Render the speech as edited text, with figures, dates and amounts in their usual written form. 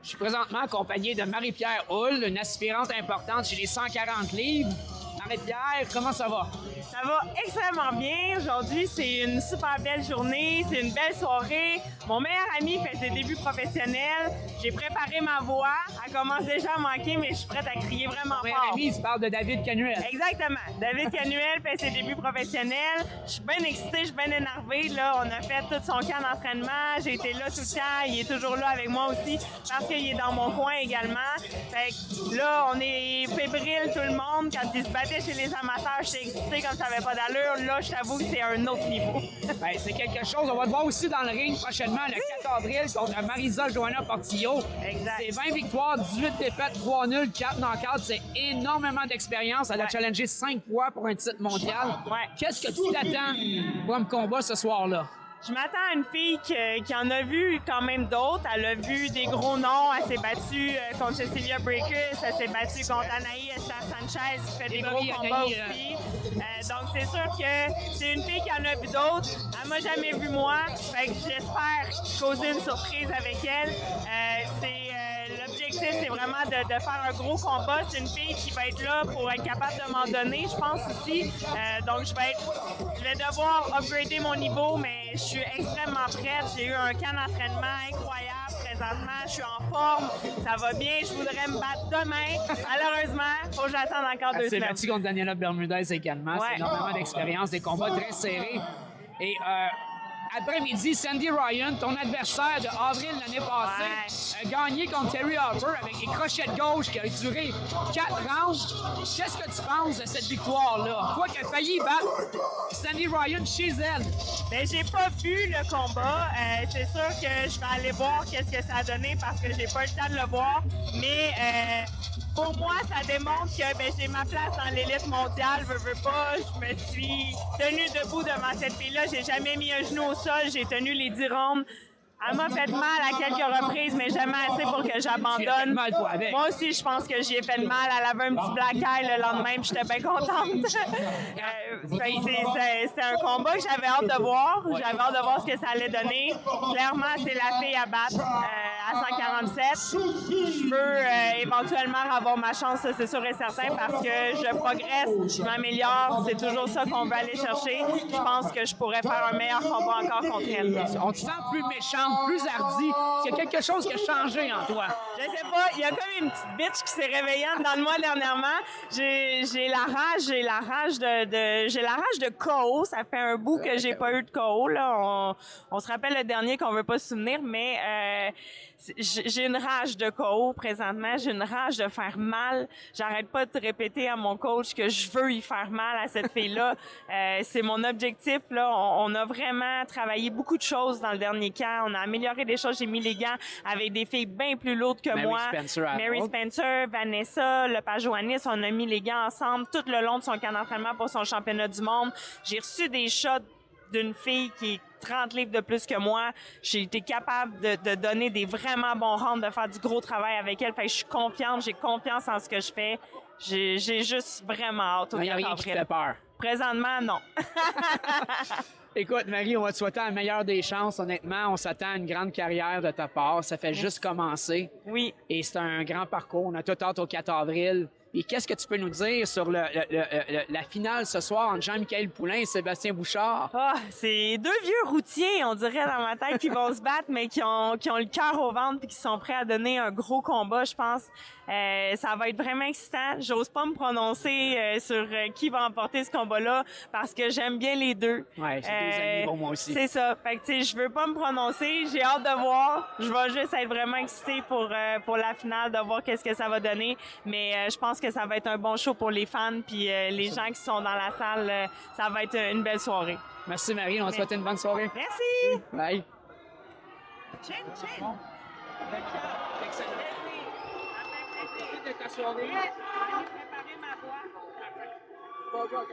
Je suis présentement accompagné de Marie-Pierre Hull, une aspirante importante chez les 140 livres. Marie-Pierre, comment ça va? Ça va extrêmement bien. Aujourd'hui, c'est une super belle journée, c'est une belle soirée. Mon meilleur ami fait ses débuts professionnels. J'ai préparé ma voix. Elle commence déjà à manquer, mais je suis prête à crier vraiment Mon meilleur fort. ami, il parle de David Canuel. Exactement. David Canuel fait ses débuts professionnels. Je suis bien excitée, je suis bien énervée. Là, on a fait tout son camp d'entraînement. J'ai été là tout le temps. Il est toujours là avec moi aussi parce qu'il est dans mon coin également. Fait que là, on est fébrile tout le monde. Quand il se battait chez les amateurs, j'étais excitée comme ça n'avait pas d'allure. Là, je t'avoue que c'est un autre niveau. Ben, c'est quelque chose. On va te voir aussi dans le ring prochainement, le 4 avril, contre Marisa Johanna Portillo. Exact. C'est 20 victoires, 18 défaites, 3 nuls, 4 knockouts. C'est énormément d'expérience. Elle a challengé 5 fois pour un titre mondial. Ouais. Qu'est-ce que tu t'attends pour un combat ce soir-là? Je m'attends à une fille qui en a vu quand même d'autres. Elle a vu des gros noms. Elle s'est battue contre Cecilia Breaker. Elle s'est battue contre Anaïs Esther Sanchez qui fait des gros combats aussi. Donc, c'est sûr que c'est une fille qui en a vu d'autres. Elle m'a jamais vu moi. Fait que j'espère causer une surprise avec elle. L'objectif, c'est vraiment de faire un gros combat. C'est une fille qui va être là pour être capable de m'en donner, je pense aussi. Donc, je vais devoir upgrader mon niveau, mais je suis extrêmement prête. J'ai eu un camp d'entraînement incroyable présentement. Je suis en forme. Ça va bien. Je voudrais me battre demain. Malheureusement, il faut que j'attende encore 2 Elle s'est semaines. battue contre Daniela Bermudez également. Ouais. C'est énormément d'expérience, des combats très serrés. Et après-midi, Sandy Ryan, ton adversaire de avril l'année passée, a gagné contre Terry Harper avec des crochets de gauche qui a duré 4 rounds. Qu'est-ce que tu penses de cette victoire-là? Toi qui as failli battre Sandy Ryan chez elle. Ben, j'ai pas vu le combat. C'est sûr que je vais aller voir qu'est-ce que ça a donné parce que j'ai pas eu le temps de le voir. Mais pour moi, ça démontre que ben, j'ai ma place dans l'élite mondiale. Veux pas, je me suis tenue debout devant cette fille-là. J'ai jamais mis un genou au sol. J'ai tenu les 10 rondes. Elle m'a fait mal à quelques reprises, mais jamais assez pour que Tu as fait j'abandonne. mal, toi, avec. Moi aussi, je pense que j'y ai fait de mal. Elle avait un petit black eye le lendemain, puis j'étais bien contente. C'était un combat que j'avais hâte de voir. J'avais hâte de voir ce que ça allait donner. Clairement, c'est la fille à battre à 147. Je veux éventuellement avoir ma chance, ça, c'est sûr et certain, parce que je progresse, je m'améliore. C'est toujours ça qu'on veut aller chercher. Je pense que je pourrais faire un meilleur combat encore contre elle. On te sent plus méchante, plus hardie. Il y a quelque chose qui a changé en toi. Je sais pas, il y a comme une petite bitch qui s'est réveillée dans le mois dernièrement. J'ai la rage de KO. Ça fait un bout que j'ai pas eu de KO, là. On se rappelle le dernier qu'on veut pas se souvenir, mais j'ai une rage de KO présentement. J'ai une rage de faire mal. J'arrête pas de répéter à mon coach que je veux y faire mal à cette fille-là. C'est mon objectif, là. On a vraiment travaillé beaucoup de choses dans le dernier camp. On a amélioré des choses. J'ai mis les gants avec des filles bien plus lourdes que moi. Mary Spencer, Vanessa, Lepage-Joannis, on a mis les gants ensemble tout le long de son camp d'entraînement pour son championnat du monde. J'ai reçu des shots d'une fille qui est 30 livres de plus que moi. J'ai été capable de donner des vraiment bons rounds, de faire du gros travail avec elle. Fait que je suis confiante, j'ai confiance en ce que je fais. J'ai juste vraiment hâte au Il n'y a rien qui te fait peur. Présentement, non. Écoute, Marie, on va te souhaiter la meilleure des chances. Honnêtement, on s'attend à une grande carrière de ta part. Ça fait juste commencer. Oui. Et c'est un grand parcours. On a tout hâte au 4 avril. Et qu'est-ce que tu peux nous dire sur la finale ce soir entre Jean-Michel Poulain et Sébastien Bouchard? Ah, c'est 2 vieux routiers, on dirait dans ma tête, qui vont se battre, mais qui ont le cœur au ventre puis qui sont prêts à donner un gros combat, je pense. Ça va être vraiment excitant. J'ose pas me prononcer sur qui va emporter ce combat-là parce que j'aime bien les deux. Ouais, c'est 2 amis pour moi aussi. C'est ça. Fait que, tu sais, je veux pas me prononcer. J'ai hâte de voir. Je vais juste être vraiment excitée pour la finale, de voir qu'est-ce que ça va donner. Mais je pense que ça va être un bon show pour les fans puis les gens qui sont dans la salle. Ça va être une belle soirée. Merci, Marie. On te souhaite une bonne soirée. Merci! Bye. Chin, chin! Excellent. Merci. De ta soirée. Yes. J'ai préparé ma voix. Bonjour.